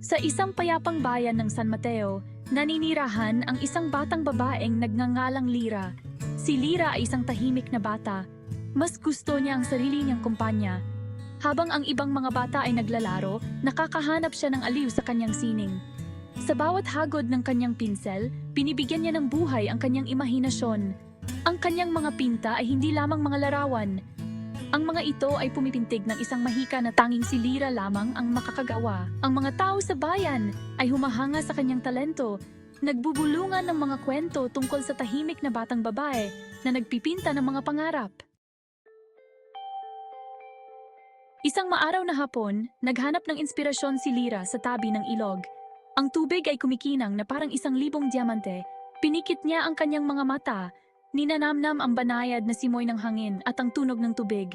Sa isang payapang bayan ng San Mateo, naninirahan ang isang batang babaeng nagngangalang Lira. Si Lira ay isang tahimik na bata. Mas gusto niya ang sarili niyang kumpanya. Habang ang ibang mga bata ay naglalaro, nakakahanap siya ng aliw sa kanyang sining. Sa bawat hagod ng kanyang pinsel, binibigyan niya ng buhay ang kanyang imahinasyon. Ang kanyang mga pinta ay hindi lamang mga larawan. Ang mga ito ay pumipintig ng isang mahika na tanging si Lira lamang ang makakagawa. Ang mga tao sa bayan ay humahanga sa kanyang talento, nagbubulungan ng mga kwento tungkol sa tahimik na batang babae na nagpipinta ng mga pangarap. Isang maaraw na hapon, naghanap ng inspirasyon si Lira sa tabi ng ilog. Ang tubig ay kumikinang na parang 1,000 diamante. Pinikit niya ang kanyang mga mata, ninanamnam ang banayad na simoy ng hangin at ang tunog ng tubig.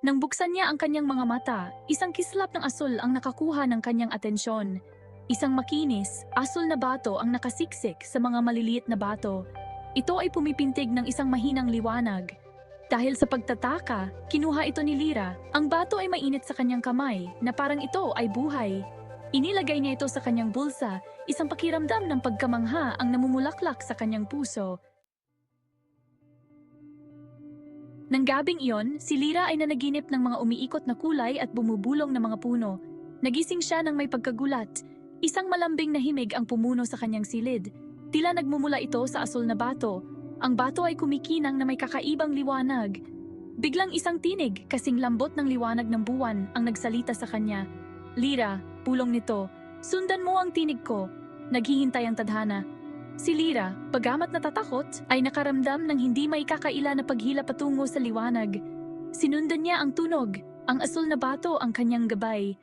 Nang buksan niya ang kanyang mga mata, isang kislap ng asul ang nakakuha ng kanyang atensyon. Isang makinis, asul na bato ang nakasiksik sa mga maliliit na bato. Ito ay pumipintig ng isang mahinang liwanag. Dahil sa pagtataka, kinuha ito ni Lira. Ang bato ay mainit sa kanyang kamay na parang ito ay buhay. Inilagay niya ito sa kanyang bulsa, isang pakiramdam ng pagkamangha ang namumulaklak sa kanyang puso. Nang gabing iyon, si Lira ay nanaginip ng mga umiikot na kulay at bumubulong na mga puno. Nagising siya ng may pagkagulat. Isang malambing na himig ang pumuno sa kanyang silid. Tila nagmumula ito sa asul na bato. Ang bato ay kumikinang na may kakaibang liwanag. Biglang isang tinig, kasing lambot ng liwanag ng buwan, ang nagsalita sa kanya. Lira, pulong nito, sundan mo ang tinig ko. Naghihintay ang tadhana. Si Lira, bagamat natatakot, ay nakaramdam ng hindi maikakaila na paghila patungo sa liwanag. Sinundan niya ang tunog, ang asul na bato ang kanyang gabay.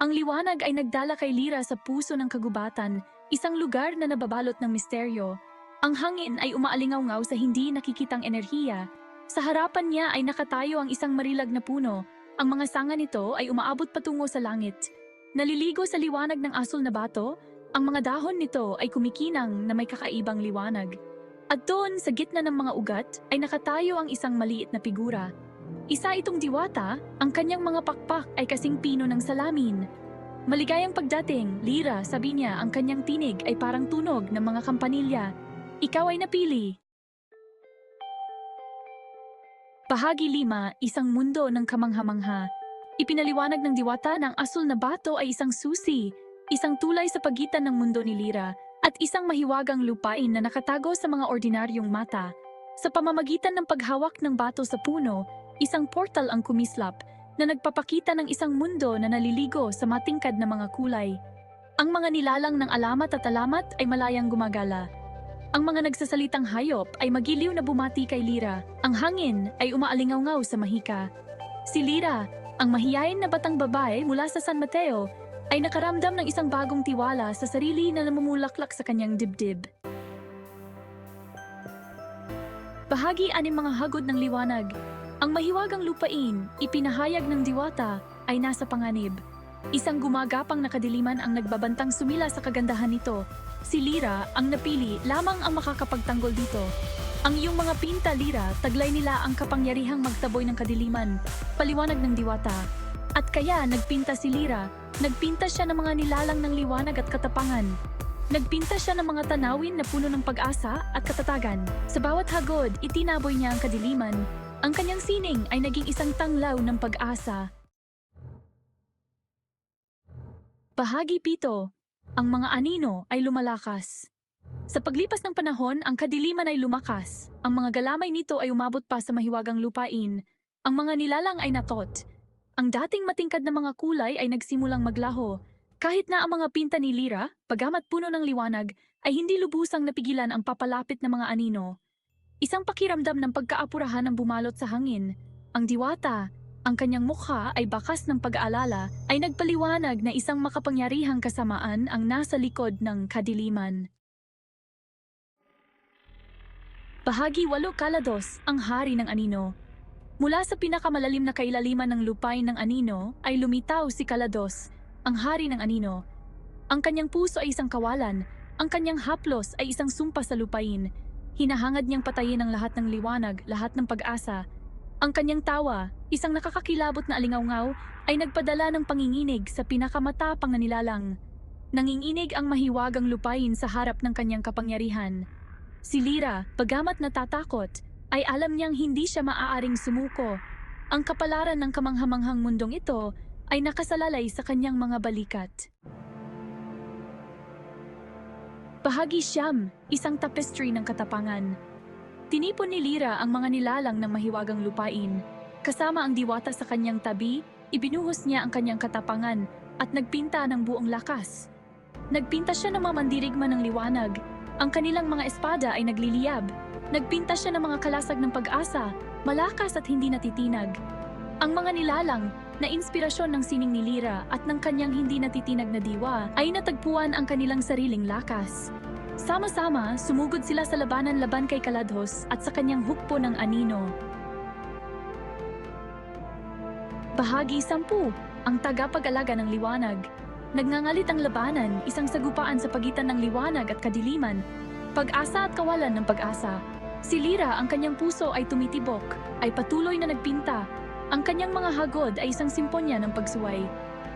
Ang liwanag ay nagdala kay Lira sa puso ng kagubatan, isang lugar na nababalot ng misteryo. Ang hangin ay umaalingaw-ngaw sa hindi nakikitang enerhiya. Sa harapan niya ay nakatayo ang isang marilag na puno. Ang mga sanga nito ay umaabot patungo sa langit. Naliligo sa liwanag ng asul na bato, ang mga dahon nito ay kumikinang na may kakaibang liwanag. At doon, sa gitna ng mga ugat, ay nakatayo ang isang maliit na figura. Isa itong diwata, ang kanyang mga pakpak ay kasing pino ng salamin. Maligayang pagdating, Lira, sabi niya, ang kanyang tinig ay parang tunog ng mga kampanilya. Ikaw ay napili. Bahagi 5, isang mundo ng kamangha-mangha. Ipinaliwanag ng diwata na ang asul na bato ay isang susi, isang tulay sa pagitan ng mundo ni Lira, at isang mahiwagang lupain na nakatago sa mga ordinaryong mata. Sa pamamagitan ng paghawak ng bato sa puno, isang portal ang kumislap na nagpapakita ng isang mundo na naliligo sa matingkad na mga kulay. Ang mga nilalang ng alamat at alamat ay malayang gumagala. Ang mga nagsasalitang hayop ay magiliw na bumati kay Lira. Ang hangin ay umaalingaw-ngaw sa mahika. Si Lira, ang mahiyain na batang babae mula sa San Mateo, ay nakaramdam ng isang bagong tiwala sa sarili na namumulaklak sa kanyang dibdib. Bahagi 6, mga hagod ng liwanag. Ang mahiwagang lupain, ipinahayag ng diwata, ay nasa panganib. Isang gumagapang na kadiliman ang nagbabantang sumila sa kagandahan nito. Si Lira, ang napili, lamang ang makakapagtanggol dito. Ang iyong mga pinta, Lira, taglay nila ang kapangyarihang magtaboy ng kadiliman, paliwanag ng diwata. At kaya nagpinta si Lira, nagpinta siya ng mga nilalang ng liwanag at katapangan. Nagpinta siya ng mga tanawin na puno ng pag-asa at katatagan. Sa bawat hagod, itinaboy niya ang kadiliman. Ang kanyang sining ay naging isang tanglaw ng pag-asa. Bahagi 7, ang mga anino ay lumalakas. Sa paglipas ng panahon, ang kadiliman ay lumakas. Ang mga galamay nito ay umabot pa sa mahiwagang lupain. Ang mga nilalang ay natot. Ang dating matingkad na mga kulay ay nagsimulang maglaho. Kahit na ang mga pinta ni Lira, bagamat puno ng liwanag, ay hindi lubusang napigilan ang papalapit na mga anino. Isang pakiramdam ng pagkaapurahan ang bumalot sa hangin. Ang diwata, ang kanyang mukha ay bakas ng pag-aalala, ay nagpaliwanag na isang makapangyarihang kasamaan ang nasa likod ng kadiliman. Bahagi 8, Kalados, ang hari ng anino. Mula sa pinakamalalim na kailaliman ng lupain ng anino ay lumitaw si Kalados, ang hari ng anino. Ang kanyang puso ay isang kawalan, ang kanyang haplos ay isang sumpa sa lupain. Hinahangad niyang patayin ang lahat ng liwanag, lahat ng pag-asa. Ang kanyang tawa, isang nakakakilabot na alingawngaw, ay nagpadala ng panginginig sa pinakamatapang na nilalang. Nanginginig ang mahiwagang lupain sa harap ng kanyang kapangyarihan. Si Lyra, bagamat natatakot, ay alam niyang hindi siya maaaring sumuko. Ang kapalaran ng kamanghamanghang mundong ito ay nakasalalay sa kanyang mga balikat. Bahagi siyam, isang tapestry ng katapangan. Tinipon ni Lyra ang mga nilalang ng mahiwagang lupain. Kasama ang diwata sa kanyang tabi, ibinuhos niya ang kanyang katapangan at nagpinta ng buong lakas. Nagpinta siya ng mga mandirigma ng liwanag. Ang kanilang mga espada ay nagliliyab. Nagpinta siya ng mga kalasag ng pag-asa, malakas at hindi natitinag. Ang mga nilalang na inspirasyon ng sining ni Lyra at ng kanyang hindi natitinag na diwa ay natagpuan ang kanilang sariling lakas. Sama-sama, sumugod sila sa labanan laban kay Caladhos at sa kanyang hukbo ng anino. Bahagi 10, ang tagapag-alaga ng liwanag. Nagngangalit ang labanan, isang sagupaan sa pagitan ng liwanag at kadiliman, pag-asa at kawalan ng pag-asa. Si Lyra, ang kanyang puso ay tumitibok, ay patuloy na nagpinta. Ang kanyang mga hagod ay isang simponya ng pagsuway.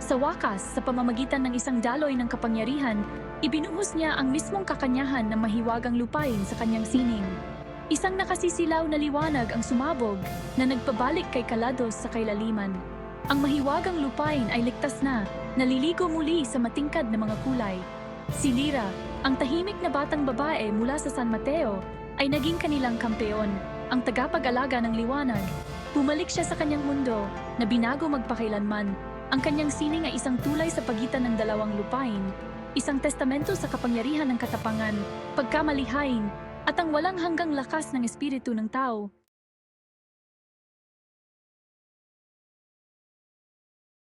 Sa wakas, sa pamamagitan ng isang daloy ng kapangyarihan, ibinuhos niya ang mismong kakanyahan ng mahiwagang lupain sa kanyang sining. Isang nakasisilaw na liwanag ang sumabog na nagpabalik kay Caladhos sa kailaliman. Ang mahiwagang lupain ay ligtas na, naliligo muli sa matingkad na mga kulay. Si Lyra, ang tahimik na batang babae mula sa San Mateo, ay naging kanilang kampeon, ang tagapag-alaga ng liwanag. Bumalik siya sa kanyang mundo na binago magpakailanman. Ang kanyang sining ay isang tulay sa pagitan ng dalawang lupain, isang testamento sa kapangyarihan ng katapangan, pagkamalihain, at ang walang hanggang lakas ng espiritu ng tao.